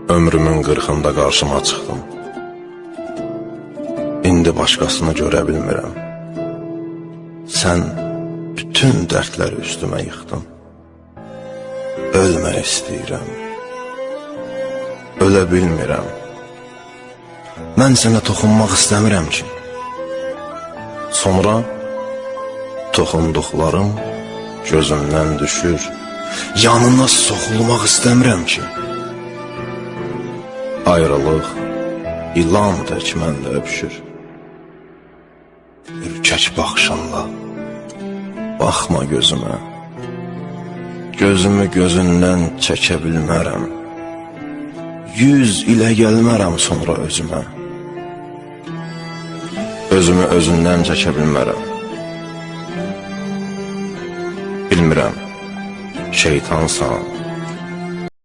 Ömrümün 40'ında qarşıma çıxdım. İndi başqasını görə bilmirəm. Sən bütün dərdləri üstümə yıxdın. Ölmək istəyirəm. Ölə bilmirəm. Mən sənə toxunmaq istəmirəm ki. Sonra toxunduqlarım gözümdən düşür. Yanına soxulmaq istəmirəm ki. Ayrılıq ilan tək məndə öpüşür. Ürkək baxışınla baxma gözümə. Gözümü gözündən çəkə bilmərəm. 100 ilə gəlmərəm sonra özümə. Özümü özündən çəkə bilmərəm. Bilmirəm, şeytansan,